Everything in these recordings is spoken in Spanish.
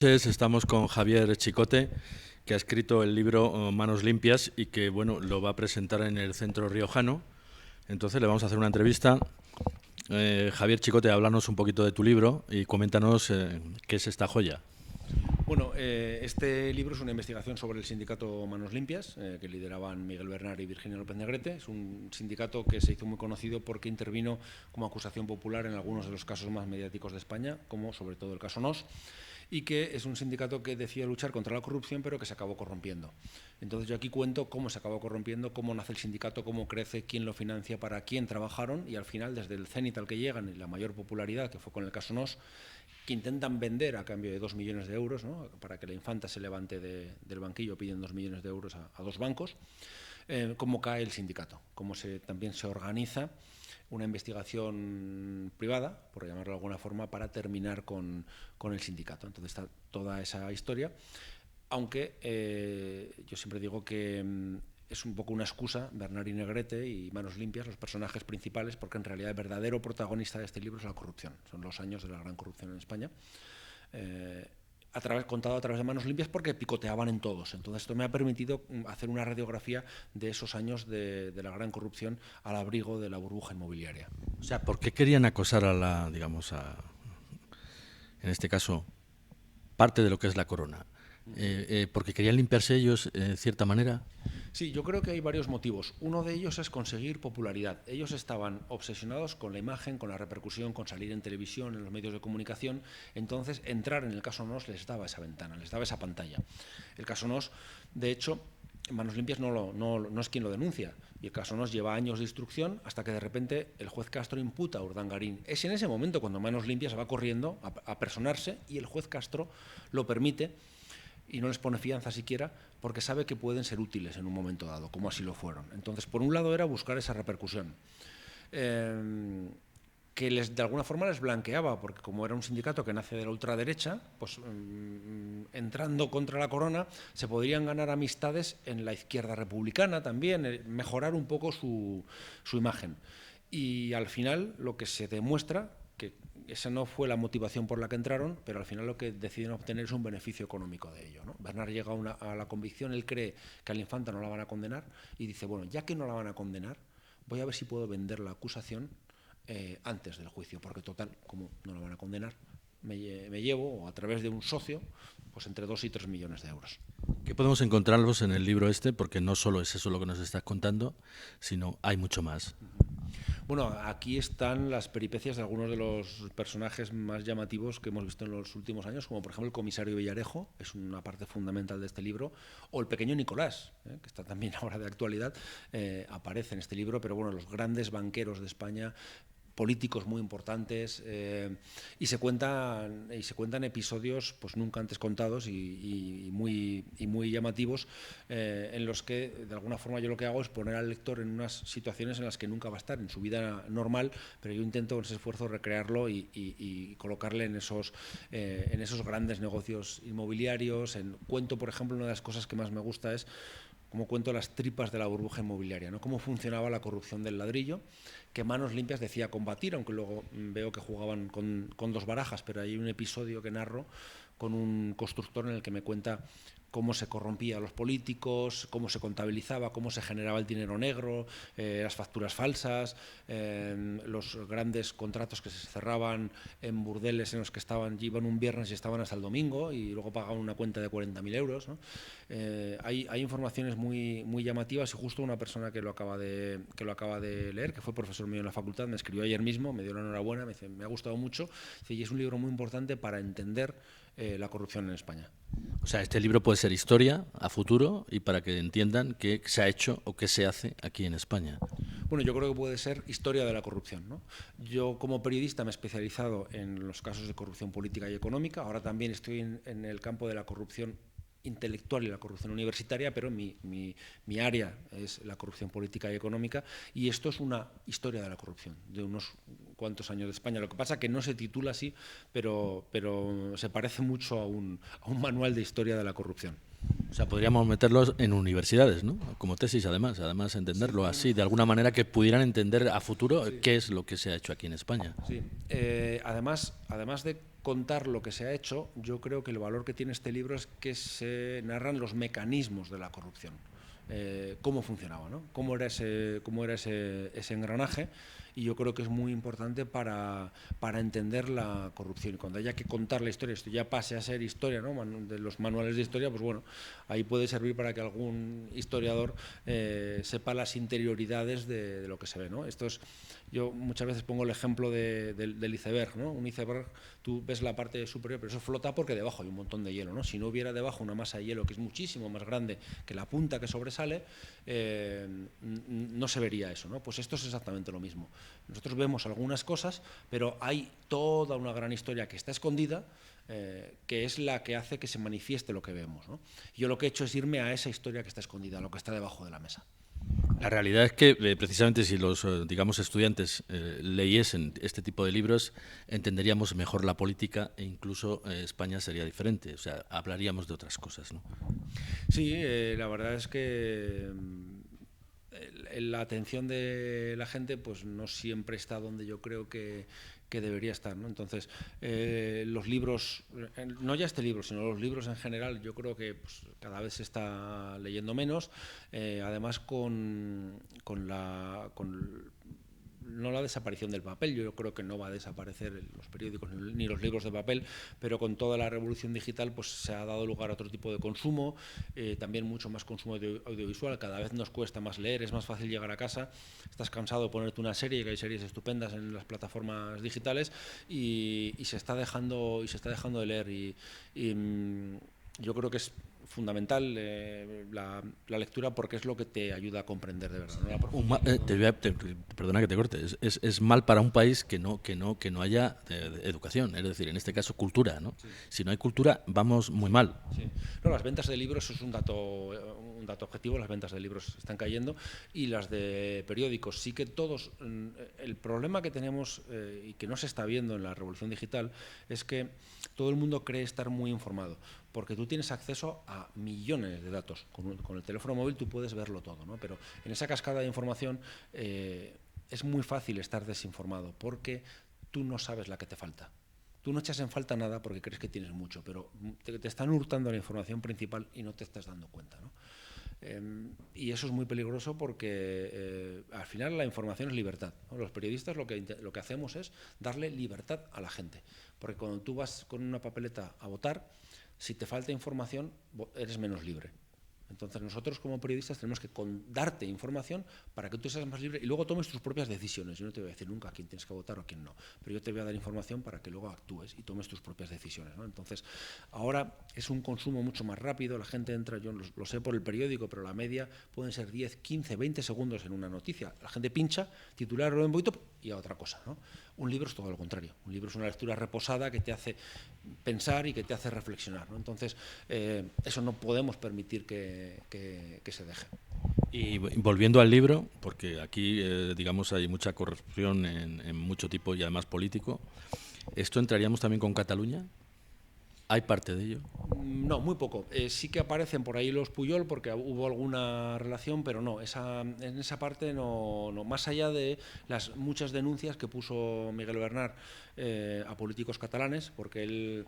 Entonces, estamos con Javier Chicote, que ha escrito el libro Manos Limpias y que bueno, lo va a presentar en el Centro Riojano. Entonces le vamos a hacer una entrevista. Javier Chicote, háblanos un poquito de tu libro y coméntanos qué es esta joya. Bueno, este libro es una investigación sobre el sindicato Manos Limpias, que lideraban Miguel Bernal y Virginia López Negrete. Es un sindicato que se hizo muy conocido porque intervino como acusación popular en algunos de los casos más mediáticos de España, como sobre todo el caso NOS, y que es un sindicato que decía luchar contra la corrupción, pero que se acabó corrompiendo. Entonces yo aquí cuento cómo se acabó corrompiendo, cómo nace el sindicato, cómo crece, quién lo financia, para quién trabajaron, y al final, desde el cénit al que llegan y la mayor popularidad, que fue con el caso NOS, que intentan vender a cambio de 2 millones de euros, ¿no?, para que la infanta se levante del banquillo, piden 2 millones de euros a dos bancos, cómo cae el sindicato, cómo también se organiza una investigación privada, por llamarlo de alguna forma, para terminar con el sindicato. Entonces está toda esa historia, aunque yo siempre digo que es un poco una excusa, Bernal y Negrete y Manos Limpias, los personajes principales, porque en realidad el verdadero protagonista de este libro es la corrupción. Son los años de la gran corrupción en España, contado a través de Manos Limpias, porque picoteaban en todos. Entonces esto me ha permitido hacer una radiografía de esos años de la gran corrupción al abrigo de la burbuja inmobiliaria. O sea, ¿por qué querían acosar en este caso, parte de lo que es la corona? ¿Porque querían limpiarse ellos de cierta manera? Sí, yo creo que hay varios motivos. Uno de ellos es conseguir popularidad. Ellos estaban obsesionados con la imagen, con la repercusión, con salir en televisión, en los medios de comunicación. Entonces, entrar en el caso NOS les daba esa ventana, les daba esa pantalla. El caso NOS, de hecho, Manos Limpias no es quien lo denuncia. Y el caso NOS lleva años de instrucción hasta que de repente el juez Castro imputa a Urdangarín. Es en ese momento cuando Manos Limpias va corriendo a personarse y el juez Castro lo permite y no les pone fianza siquiera, porque sabe que pueden ser útiles en un momento dado, como así lo fueron. Entonces, por un lado era buscar esa repercusión, que de alguna forma les blanqueaba, porque como era un sindicato que nace de la ultraderecha, pues entrando contra la corona se podrían ganar amistades en la izquierda republicana también, mejorar un poco su imagen. Y al final lo que se demuestra, que esa no fue la motivación por la que entraron, pero al final lo que deciden obtener es un beneficio económico de ello, ¿no? Bernard llega a la convicción, él cree que a la infanta no la van a condenar y dice, bueno, ya que no la van a condenar, voy a ver si puedo vender la acusación antes del juicio, porque total, como no la van a condenar, me llevo, a través de un socio, pues entre 2 y 3 millones de euros. ¿Qué podemos encontrarlos en el libro este? Porque no solo es eso lo que nos estás contando, sino hay mucho más. Bueno, aquí están las peripecias de algunos de los personajes más llamativos que hemos visto en los últimos años, como por ejemplo el comisario Villarejo, es una parte fundamental de este libro, o el pequeño Nicolás, que está también ahora de actualidad, aparece en este libro, pero bueno, los grandes banqueros de España, políticos muy importantes, y se cuentan episodios pues nunca antes contados y muy llamativos, en los que de alguna forma yo lo que hago es poner al lector en unas situaciones en las que nunca va a estar en su vida normal, pero yo intento con ese esfuerzo recrearlo y colocarle en esos grandes negocios inmobiliarios. Cuento, por ejemplo, una de las cosas que más me gusta es como cuento las tripas de la burbuja inmobiliaria, ¿no? Cómo funcionaba la corrupción del ladrillo, que Manos Limpias decía combatir, aunque luego veo que jugaban con dos barajas, pero hay un episodio que narro con un constructor en el que me cuenta cómo se corrompía a los políticos, cómo se contabilizaba, cómo se generaba el dinero negro, las facturas falsas, los grandes contratos que se cerraban en burdeles en los que iban un viernes y estaban hasta el domingo y luego pagaban una cuenta de 40.000 euros, ¿no? Hay informaciones muy llamativas, y justo una persona que lo acaba de leer, que fue profesor mío en la facultad, me escribió ayer mismo, me dio la enhorabuena, me dice, me ha gustado mucho, y es un libro muy importante para entender la corrupción en España. O sea, este libro puede ser historia a futuro y para que entiendan qué se ha hecho o qué se hace aquí en España. Bueno, yo creo que puede ser historia de la corrupción, ¿no? Yo como periodista me he especializado en los casos de corrupción política y económica, ahora también estoy en el campo de la corrupción intelectual y la corrupción universitaria, pero mi área es la corrupción política y económica, y esto es una historia de la corrupción de unos cuantos años de España. Lo que pasa es que no se titula así, pero se parece mucho a un manual de historia de la corrupción. O sea, podríamos meterlos en universidades, ¿no? Como tesis, además entenderlo así, de alguna manera que pudieran entender a futuro qué es lo que se ha hecho aquí en España. Sí. Además de contar lo que se ha hecho, yo creo que el valor que tiene este libro es que se narran los mecanismos de la corrupción. Cómo funcionaba, ¿no? Cómo era ese engranaje, y yo creo que es muy importante para entender la corrupción. Y cuando haya que contar la historia, esto ya pase a ser historia, ¿no? De los manuales de historia, pues bueno, ahí puede servir para que algún historiador sepa las interioridades de lo que se ve, ¿no? Yo muchas veces pongo el ejemplo del iceberg, ¿no? Un iceberg, tú ves la parte superior, pero eso flota porque debajo hay un montón de hielo, ¿no? Si no hubiera debajo una masa de hielo que es muchísimo más grande que la punta que sobresale, no se vería eso, ¿no? Pues esto es exactamente lo mismo. Nosotros vemos algunas cosas, pero hay toda una gran historia que está escondida, que es la que hace que se manifieste lo que vemos, ¿no? Yo lo que he hecho es irme a esa historia que está escondida, a lo que está debajo de la mesa. La realidad es que, precisamente, si los, digamos, estudiantes leyesen este tipo de libros, entenderíamos mejor la política e incluso España sería diferente. O sea, hablaríamos de otras cosas, ¿no? Sí, la verdad es que la atención de la gente pues no siempre está donde yo creo que debería estar, ¿no? Entonces, los libros, no ya este libro, sino los libros en general, yo creo que pues, cada vez se está leyendo menos, además no la desaparición del papel, yo creo que no va a desaparecer los periódicos ni los libros de papel, pero con toda la revolución digital pues se ha dado lugar a otro tipo de consumo, también mucho más consumo audiovisual, cada vez nos cuesta más leer, es más fácil llegar a casa, estás cansado de ponerte una serie, que hay series estupendas en las plataformas digitales, y se está dejando de leer, y yo creo que es fundamental la lectura, porque es lo que te ayuda a comprender de verdad, ¿no? Perdona que te corte, es mal para un país que no haya educación, es decir, en este caso cultura, ¿no? Sí. Si no hay cultura, vamos muy mal. Sí. No, las ventas de libros es un dato objetivo, las ventas de libros están cayendo, y las de periódicos sí que todos. El problema que tenemos y que no se está viendo en la revolución digital es que todo el mundo cree estar muy informado, porque tú tienes acceso a millones de datos. Con el teléfono móvil tú puedes verlo todo, ¿no? Pero en esa cascada de información es muy fácil estar desinformado, porque tú no sabes la que te falta. Tú no echas en falta nada porque crees que tienes mucho, pero te están hurtando la información principal y no te estás dando cuenta, ¿no? Y eso es muy peligroso, porque al final la información es libertad, ¿no? Los periodistas lo que hacemos es darle libertad a la gente, porque cuando tú vas con una papeleta a votar, si te falta información, eres menos libre. Entonces nosotros como periodistas tenemos que darte información para que tú seas más libre y luego tomes tus propias decisiones. Yo no te voy a decir nunca a quién tienes que votar o a quién no, pero yo te voy a dar información para que luego actúes y tomes tus propias decisiones, ¿no? Entonces ahora es un consumo mucho más rápido, la gente entra, yo lo sé por el periódico, pero la media pueden ser 10, 15, 20 segundos en una noticia. La gente pincha, titular, lo poquito y a otra cosa, ¿no? Un libro es todo lo contrario, un libro es una lectura reposada que te hace pensar y que te hace reflexionar, ¿no? Entonces eso no podemos permitir que se deje. Y volviendo al libro, porque aquí digamos hay mucha corrupción en mucho tipo y además político, ¿esto entraríamos también con Cataluña? ¿Hay parte de ello? No, muy poco. Sí que aparecen por ahí los Puyol porque hubo alguna relación, pero no, en esa parte no. Más allá de las muchas denuncias que puso Miguel Bernard a políticos catalanes, porque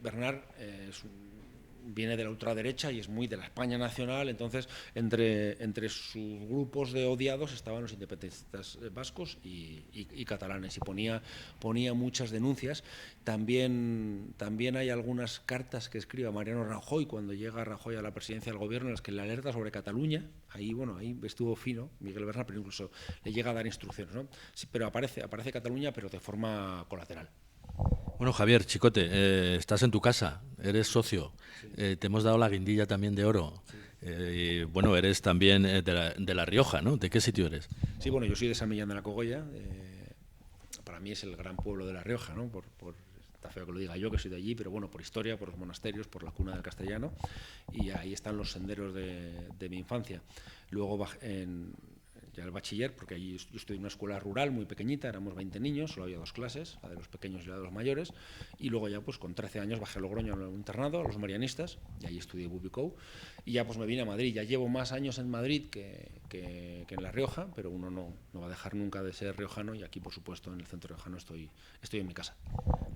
Bernard viene de la ultraderecha y es muy de la España nacional, entonces entre sus grupos de odiados estaban los independentistas vascos y catalanes, y ponía muchas denuncias. También hay algunas cartas que escribe a Mariano Rajoy cuando llega Rajoy a la presidencia del gobierno, en las que le alerta sobre Cataluña. Ahí estuvo fino Miguel Bernard, pero incluso le llega a dar instrucciones, ¿no? Sí, pero aparece Cataluña, pero de forma colateral. Bueno, Javier Chicote, estás en tu casa, eres socio, sí. Te hemos dado la guindilla también de oro. Sí. Bueno, eres también de la Rioja, ¿no? ¿De qué sitio eres? Sí, bueno, yo soy de San Millán de la Cogolla. Para mí es el gran pueblo de La Rioja, ¿no? Está feo que lo diga yo, que soy de allí, pero bueno, por historia, por los monasterios, por la cuna del castellano, y ahí están los senderos de mi infancia. Luego ya el bachiller, porque allí yo estudié en una escuela rural muy pequeñita, éramos 20 niños, solo había 2 clases, la de los pequeños y la de los mayores, y luego ya pues con 13 años bajé a Logroño a un internado, a los marianistas, y ahí estudié Bubicou, y ya pues me vine a Madrid. Ya llevo más años en Madrid que que en La Rioja, pero uno no va a dejar nunca de ser riojano, y aquí, por supuesto, en el centro riojano estoy en mi casa.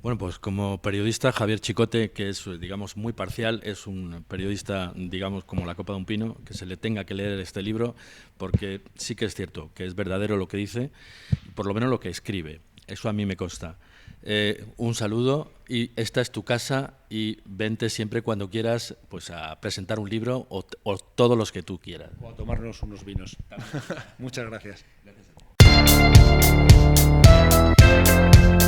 Bueno, pues como periodista, Javier Chicote, que es, digamos, muy parcial, es un periodista, digamos, como la copa de un pino, que se le tenga que leer este libro, porque sí que es cierto, que es verdadero lo que dice, por lo menos lo que escribe. Eso a mí me consta. Un saludo, y esta es tu casa, y vente siempre cuando quieras, pues a presentar un libro o todos los que tú quieras. O a tomarnos unos vinos. Muchas gracias. Gracias a ti.